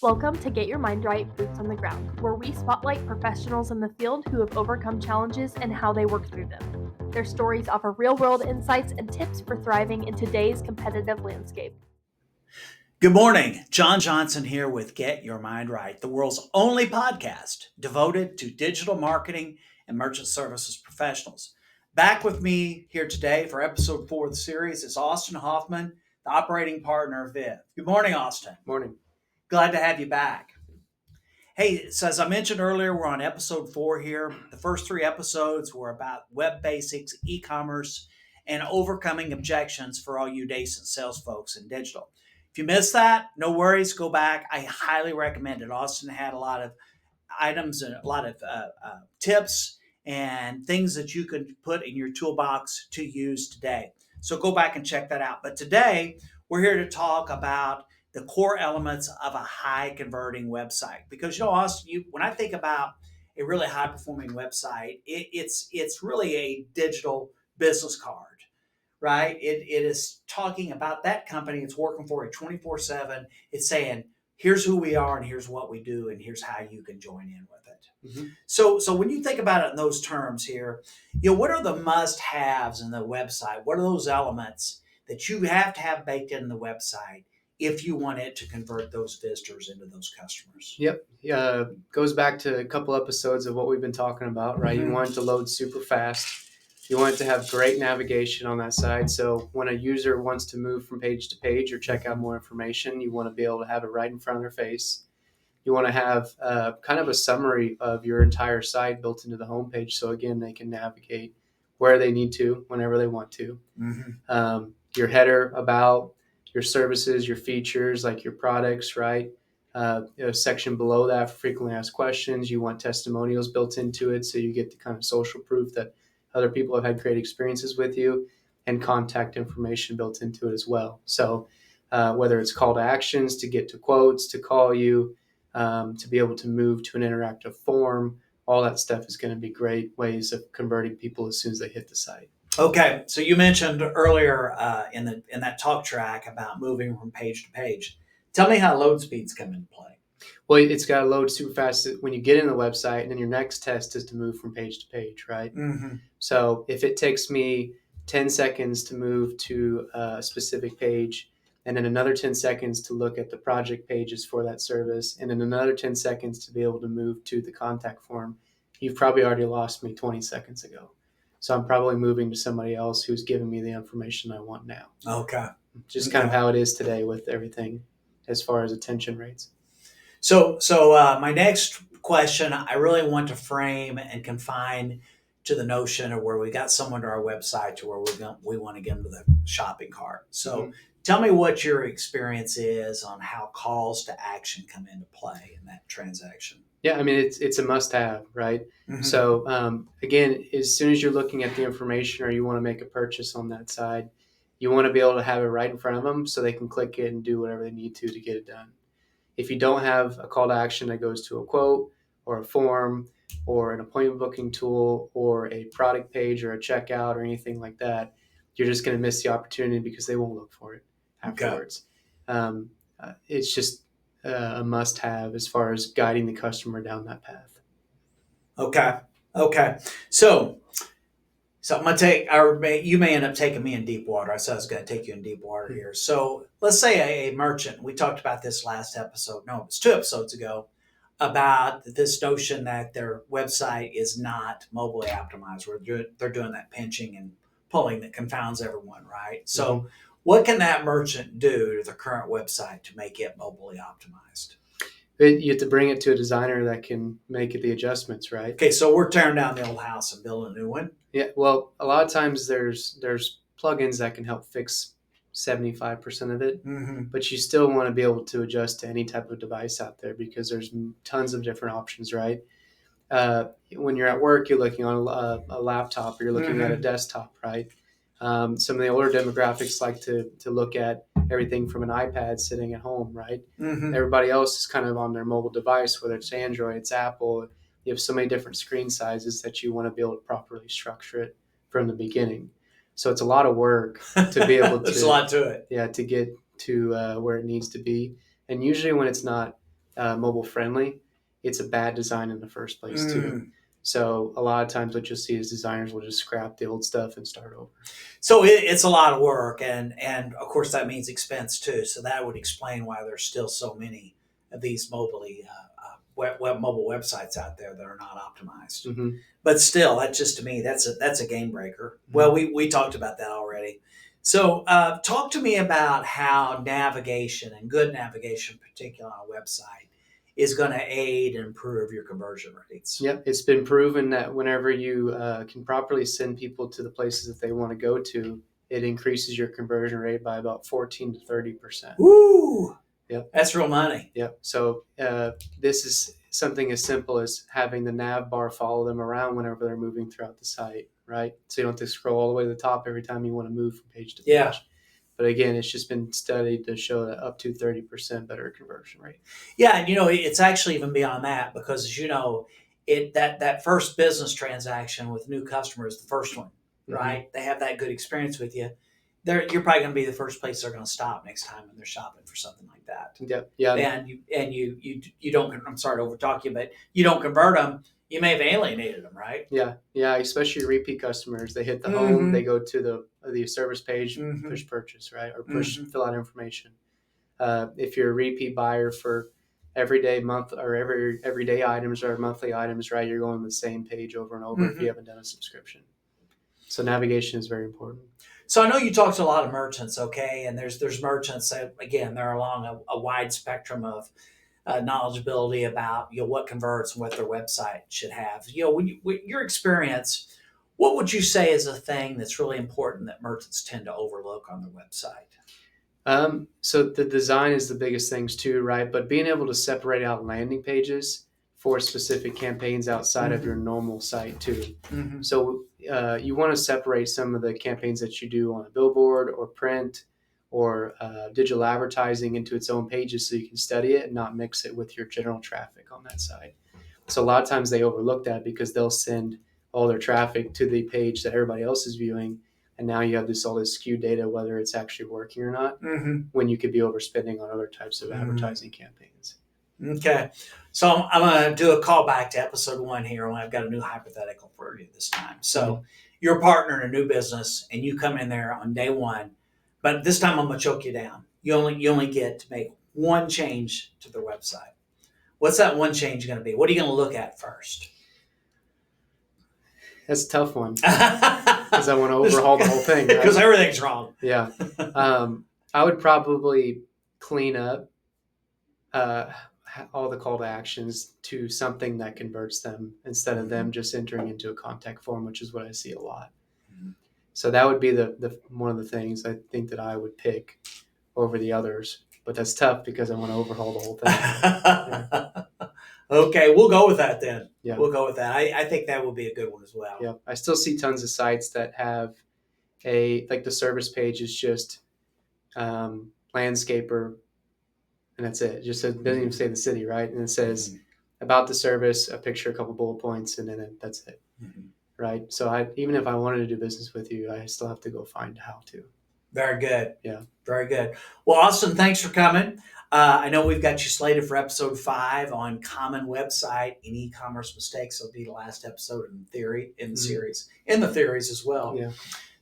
Welcome to Get Your Mind Right, Boots on the Ground, where we spotlight professionals in the field who have overcome challenges and how they work through them. Their stories offer real-world insights and tips for thriving in today's competitive landscape. Good morning. John Johnson here with Get Your Mind Right, the world's only podcast devoted to digital marketing and merchant services professionals. Back with me here today for episode 4 of the series is Austin Hoffman, the operating partner of Viv. Good morning, Austin. Morning. Glad to have you back. Hey, so as I mentioned earlier, we're on episode 4 here. The first 3 episodes were about web basics, e-commerce, and overcoming objections for all you nascent sales folks in digital. If you missed that, no worries, go back. I highly recommend it. Austin had a lot of items and a lot of tips and things that you could put in your toolbox to use today. So go back and check that out. But today, we're here to talk about the core elements of a high converting website. Because, Austin, when I think about a really high performing website, it's really a digital business card. Right? It is talking about that company it's working for it 24/7. It's saying, here's who we are and here's what we do and here's how you can join in with it. Mm-hmm. So when you think about it in those terms here, what are the must-haves in the website? What are those elements that you have to have baked in the website if you want it to convert those visitors into those customers? Yep. Goes back to a couple episodes of what we've been talking about, right? Mm-hmm. You want it to load super fast. You want it to have great navigation on that side. So when a user wants to move from page to page or check out more information, you want to be able to have it right in front of their face. You want to have kind of a summary of your entire site built into the homepage. So again, they can navigate where they need to, whenever they want to. Mm-hmm. Your header about your services, your features, like your products, right? A section below that for frequently asked questions. You want testimonials built into it, so you get the kind of social proof that other people have had great experiences with you, and contact information built into it as well. So whether it's call to actions to get to quotes, to call you, to be able to move to an interactive form, all that stuff is going to be great ways of converting people as soon as they hit the site. Okay, so you mentioned earlier in that talk track about moving from page to page. Tell me how load speeds come into play. Well, it's got to load super fast when you get in the website, and then your next test is to move from page to page, right? Mm-hmm. So if it takes me 10 seconds to move to a specific page, and then another 10 seconds to look at the project pages for that service, and then another 10 seconds to be able to move to the contact form, you've probably already lost me 20 seconds ago. So I'm probably moving to somebody else who's giving me the information I want now. Okay. Just kind of how it is today with everything as far as attention rates. So my next question, I really want to frame and confine to the notion of where we got someone to our website to where we want to get them to the shopping cart. So Tell me what your experience is on how calls to action come into play in that transaction. Yeah, I mean, it's a must-have, right? Mm-hmm. So again, as soon as you're looking at the information or you want to make a purchase on that side, you want to be able to have it right in front of them so they can click it and do whatever they need to get it done. If you don't have a call to action that goes to a quote or a form or an appointment booking tool or a product page or a checkout or anything like that, you're just going to miss the opportunity because they won't look for it afterwards. Okay. It's just a must-have as far as guiding the customer down that path. Okay. So I'm going to take, you may end up taking me in deep water. I said I was going to take you in deep water here. So let's say a merchant, we talked about this last episode, no, it was 2 episodes ago, about this notion that their website is not mobilely optimized, where they're doing that pinching and pulling that confounds everyone, right? So what can that merchant do to the current website to make it mobilely optimized? You have to bring it to a designer that can make it the adjustments, right? Okay, so we're tearing down the old house and building a new one. Yeah, well, a lot of times there's plugins that can help fix 75% of it, but you still want to be able to adjust to any type of device out there because there's tons of different options, right? When you're at work, you're looking on a laptop or you're looking at a desktop, right? Some of the older demographics like to look at everything from an iPad sitting at home, right? Everybody else is kind of on their mobile device, whether it's Android, it's Apple. You have so many different screen sizes that you want to be able to properly structure it from the beginning. So it's a lot of work to be able to. There's a lot to it. Yeah, to get to where it needs to be. And usually when it's not mobile friendly, it's a bad design in the first place too. So a lot of times what you'll see is designers will just scrap the old stuff and start over. So it's a lot of work, and of course that means expense too. So that would explain why there's still so many of these mobile websites out there that are not optimized. Mm-hmm. But still, that just to me that's a game breaker. Mm-hmm. Well, we talked about that already. So talk to me about how navigation and good navigation, particularly on a website, is going to aid and improve your conversion rates. Yep, it's been proven that whenever you can properly send people to the places that they want to go to, it increases your conversion rate by about 14 to 30%. Woo! Yep, that's real money. Yep. So this is something as simple as having the nav bar follow them around whenever they're moving throughout the site, right? So you don't have to scroll all the way to the top every time you want to move from page to page. Yeah. But again, it's just been studied to show that up to 30% better conversion rate. Yeah, and it's actually even beyond that, because as you know, that first business transaction with new customers, the first one, right? Mm-hmm. They have that good experience with you. You're probably going to be the first place they're going to stop next time when they're shopping for something like that. Yep. Yeah. And you don't. I'm sorry to overtalk you, but you don't convert them. You may have alienated them, right? Yeah. Especially repeat customers. They hit the home, they go to the service page, push purchase, right, or push fill out information. If you're a repeat buyer for everyday month or everyday items or monthly items, right, you're going to the same page over and over if you haven't done a subscription. So navigation is very important. So I know you talk to a lot of merchants, okay, and there's merchants that, again, they're along a wide spectrum of knowledgeability about what converts and what their website should have. With your experience, what would you say is a thing that's really important that merchants tend to overlook on their website? So the design is the biggest things too, right? But being able to separate out landing pages for specific campaigns outside of your normal site too. So you want to separate some of the campaigns that you do on a billboard or print or digital advertising into its own pages so you can study it and not mix it with your general traffic on that side. So a lot of times they overlook that because they'll send all their traffic to the page that everybody else is viewing. And now you have all this skewed data, whether it's actually working or not, when you could be overspending on other types of advertising campaigns. Okay. So I'm going to do a callback to episode 1 here, and I've got a new hypothetical for you this time. So you're a partner in a new business, and you come in there on day 1, but this time I'm going to choke you down. You only get to make one change to their website. What's that one change going to be? What are you going to look at first? That's a tough one because I want to overhaul the whole thing. Because everything's wrong. Yeah. I would probably clean up all the call to actions to something that converts them instead of them just entering into a contact form, which is what I see a lot. So that would be the one of the things I think that I would pick over the others. But that's tough because I want to overhaul the whole thing. Yeah. Okay, we'll go with that then. Yeah. We'll go with that. I think that would be a good one as well. Yeah, I still see tons of sites that have the service page is just landscaper, and that's it. Just doesn't even say the city, right? And it says about the service, a picture, a couple bullet points, and then that's it, right? So even if I wanted to do business with you, I still have to go find how to. Very good. Yeah. Very good. Well, Austin, thanks for coming. I know we've got you slated for episode 5 on common website and e-commerce mistakes. It'll be the last episode in the series, in the theories as well. Yeah.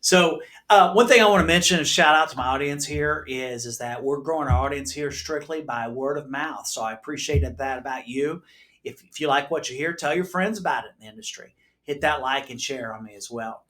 So one thing I want to mention and shout out to my audience here is that we're growing our audience here strictly by word of mouth. So I appreciated that about you. If you like what you hear, tell your friends about it in the industry. Hit that like and share on me as well.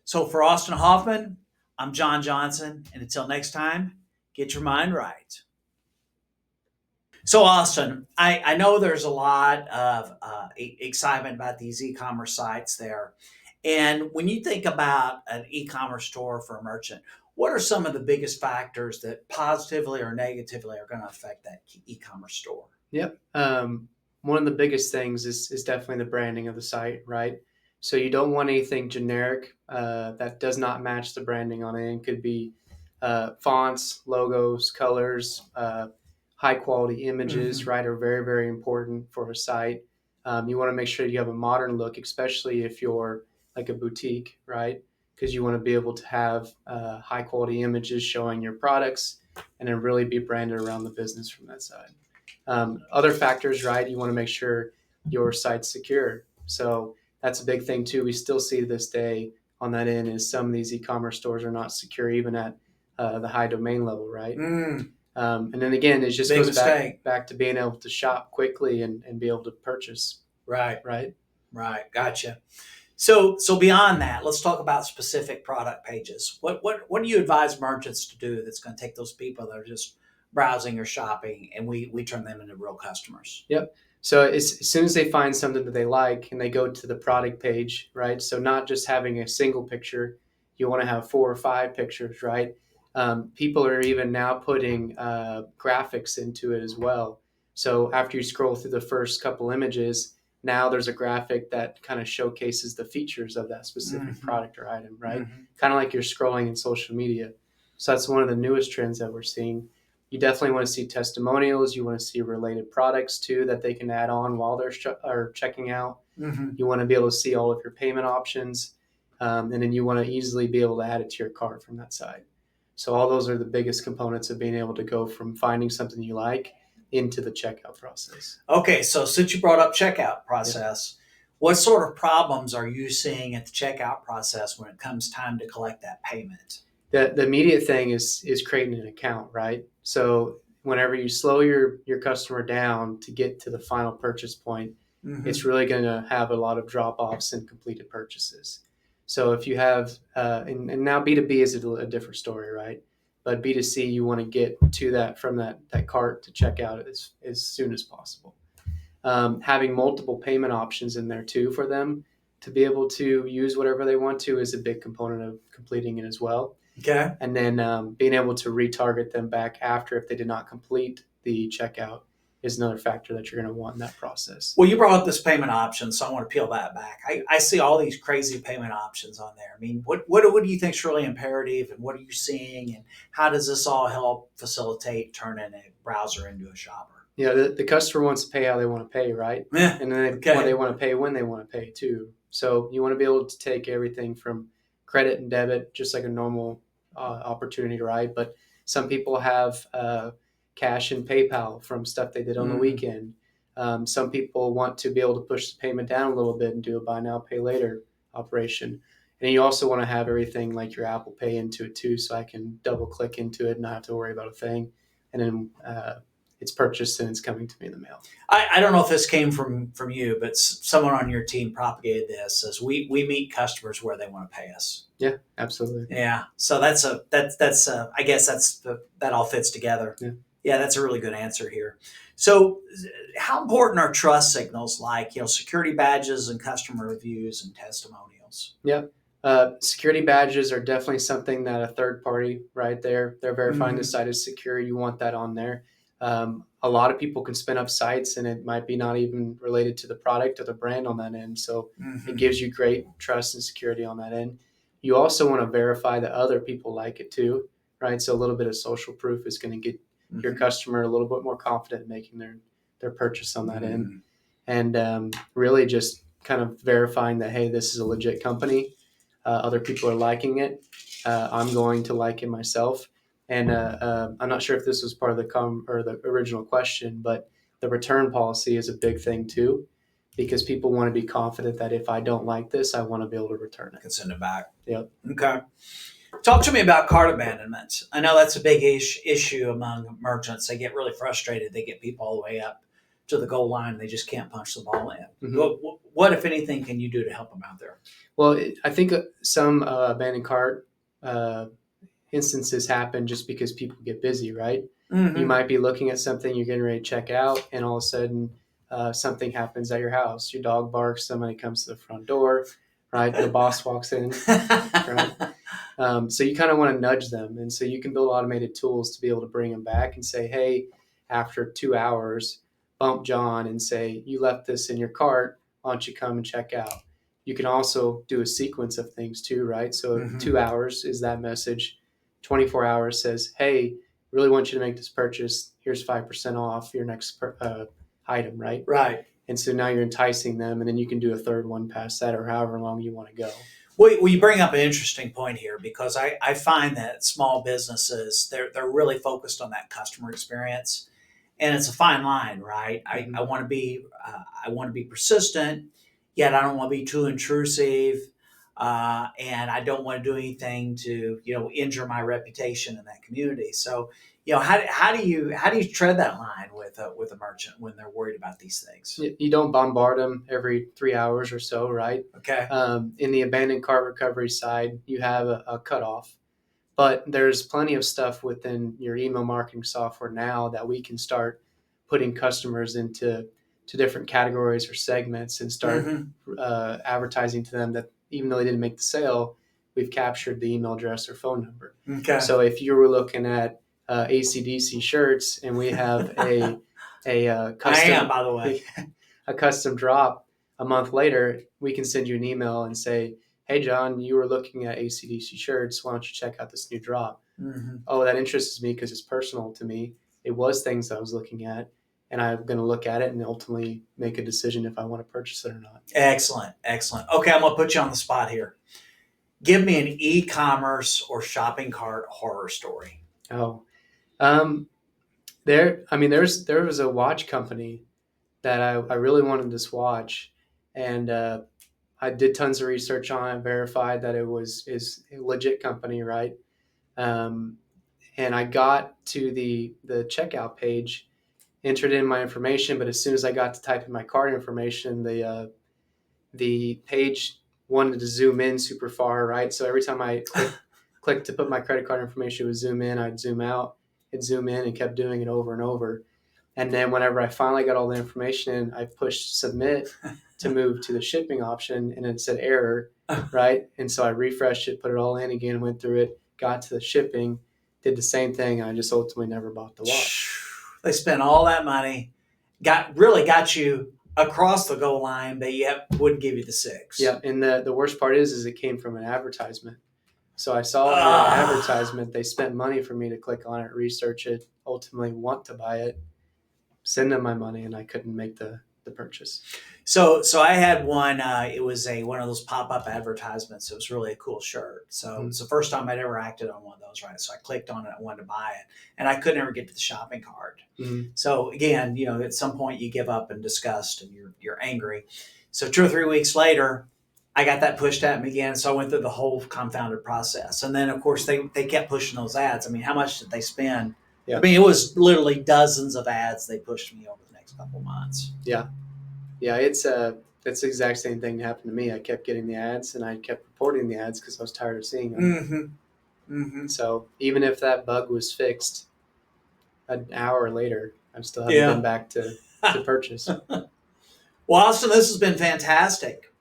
So for Austin Hoffman, I'm John Johnson. And until next time, get your mind right. So Austin, I know there's a lot of excitement about these e-commerce sites there. And when you think about an e-commerce store for a merchant, what are some of the biggest factors that positively or negatively are going to affect that e-commerce store? Yep. One of the biggest things is definitely the branding of the site, right? So you don't want anything generic that does not match the branding on it. It could be fonts, logos, colors, high quality images, right, are very, very important for a site. You want to make sure you have a modern look, especially if you're like a boutique, right? Because you want to be able to have high quality images showing your products and then really be branded around the business from that side. Other factors, right? You want to make sure your site's secure. So that's a big thing too. We still see this day on that end is some of these e-commerce stores are not secure even at the high domain level, right? And then again, it just Big goes mistake. back to being able to shop quickly and be able to purchase. Right. Right. Gotcha. So beyond that, let's talk about specific product pages. What do you advise merchants to do that's going to take those people that are just browsing or shopping and we turn them into real customers? Yep. So as soon as they find something that they like and they go to the product page, right? So not just having a single picture, you want to have 4 or 5 pictures, right? People are even now putting graphics into it as well. So after you scroll through the first couple images, now there's a graphic that kind of showcases the features of that specific product or item, right? Kind of like you're scrolling in social media. So that's one of the newest trends that we're seeing. You definitely want to see testimonials. You want to see related products too that they can add on while they're checking out. You want to be able to see all of your payment options, and then you want to easily be able to add it to your cart from that side. So all those are the biggest components of being able to go from finding something you like into the checkout process. Okay, so since you brought up checkout process, what sort of problems are you seeing at the checkout process when it comes time to collect that payment? The immediate thing is creating an account, right? So whenever you slow your customer down to get to the final purchase point, it's really going to have a lot of drop-offs and completed purchases. So if you have, and now B2B is a different story, right? But B2C, you want to get to that from that cart to checkout as soon as possible. Having multiple payment options in there too for them to be able to use whatever they want to is a big component of completing it as well. Okay. And then being able to retarget them back after if they did not complete the checkout is another factor that you're going to want in that process. Well, you brought up this payment option, so I want to peel that back. I see all these crazy payment options on there. I mean, what do you think is really imperative, and what are you seeing, and how does this all help facilitate turning a browser into a shopper? Yeah, the customer wants to pay how they want to pay, right? Yeah. And then they want to pay when they want to pay too. So you want to be able to take everything from credit and debit, just like a normal opportunity, right? But some people have cash and PayPal from stuff they did on the weekend. Some people want to be able to push the payment down a little bit and do a buy now, pay later operation. And you also want to have everything like your Apple Pay into it too, so I can double click into it and not have to worry about a thing. And then it's purchased and it's coming to me in the mail. I don't know if this came from you, but someone on your team propagated this as we meet customers where they want to pay us. Yeah, absolutely. Yeah. So I guess that all fits together. Yeah, that's a really good answer here. So how important are trust signals like, security badges and customer reviews and testimonials? Yeah. Security badges are definitely something that a third party, right there, they're verifying the site is secure. You want that on there. A lot of people can spin up sites and it might be not even related to the product or the brand on that end. So it gives you great trust and security on that end. You also want to verify that other people like it too, right? So a little bit of social proof is going to get your customer a little bit more confident in making their purchase on that end. And really just kind of verifying that, hey, this is a legit company. Other people are liking it. I'm going to like it myself. And I'm not sure if this was part of the original question, but the return policy is a big thing too, because people want to be confident that if I don't like this, I want to be able to return it. I can send it back. Yep. Okay. Talk to me about cart abandonment. I know that's a big issue among merchants. They get really frustrated. They get people all the way up to the goal line. They just can't punch the ball in. What, if anything, can you do to help them out there? Well, I think some abandoned cart instances happen just because people get busy, right? You might be looking at something, you're getting ready to check out, and all of a sudden something happens at your house. Your dog barks, somebody comes to the front door, right? The boss walks in, right? So you kind of want to nudge them. And so you can build automated tools to be able to bring them back and say, hey, after 2 hours, bump John and say, you left this in your cart, why don't you come and check out? You can also do a sequence of things too, right? So 2 hours is that message. 24 hours says, hey, really want you to make this purchase. Here's 5% off your next item, right? Right. And so now you're enticing them, and then you can do a third one past that or however long you want to go. Well, you bring up an interesting point here because I find that small businesses, they're really focused on that customer experience. and it's a fine line, right? Mhm. I want to be persistent, yet I don't want to be too intrusive, and I don't want to do anything to injure my reputation in that community. So how do you tread that line with a merchant when they're worried about these things? You don't bombard them every 3 hours or so, right? Okay. In the abandoned cart recovery side, you have a cutoff, but there's plenty of stuff within your email marketing software now that we can start putting customers into different categories or segments and start advertising to them that even though they didn't make the sale, we've captured the email address or phone number. Okay. So if you were looking at ACDC shirts and we have a custom, I am, by the way. a custom drop a month later, we can send you an email and say, hey, John, you were looking at ACDC shirts. Why don't you check out this new drop? Mm-hmm. Oh, that interests me because it's personal to me. It was things I was looking at, and I'm going to look at it and ultimately make a decision if I want to purchase it or not. Excellent. Okay, I'm going to put you on the spot here. Give me an e-commerce or shopping cart horror story. Oh, there was a watch company that I really wanted this watch, and I did tons of research on it, verified that is a legit company, right? And I got to the checkout page, entered in my information, but as soon as I got to type in my card information, the page wanted to zoom in super far, right? So every time I clicked to put my credit card information, it would zoom in, I'd zoom out, it'd zoom in, and kept doing it over and over. And then whenever I finally got all the information in, I pushed submit to move to the shipping option, and it said error, right? And so I refreshed it, put it all in again, went through it, got to the shipping, did the same thing, and I just ultimately never bought the watch. They spent all that money, got you across the goal line, but yet wouldn't give you the 6. Yeah, and the worst part is it came from an advertisement. So I saw an advertisement. They spent money for me to click on it, research it, ultimately want to buy it, send them my money, and I couldn't make the purchase. So I had one. It was one of those pop-up advertisements. It was really a cool shirt. So it's the first time I'd ever acted on one of those, right? So I clicked on it. I wanted to buy it, and I couldn't ever get to the shopping cart. Mm-hmm. So again, at some point you give up in disgust and you're angry. So 2 or 3 weeks later, I got that pushed at me again. So I went through the whole confounded process, and then of course they kept pushing those ads. I mean, how much did they spend? Yeah. I mean, it was literally dozens of ads they pushed me over the next couple of months. Yeah, it's the exact same thing that happened to me. I kept getting the ads, and I kept reporting the ads because I was tired of seeing them. Mm-hmm. Mm-hmm. So even if that bug was fixed an hour later, I still haven't been back to purchase. Well, Austin, this has been fantastic.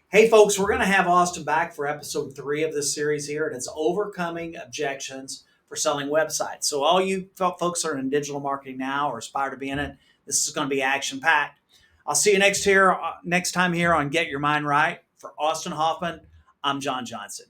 Hey, folks, we're going to have Austin back for episode 3 of this series here, and it's overcoming objections for selling websites. So all you folks that are in digital marketing now or aspire to be in it, this is going to be action-packed. I'll see you next time here on Get Your Mind Right. For Austin Hoffman, I'm John Johnson.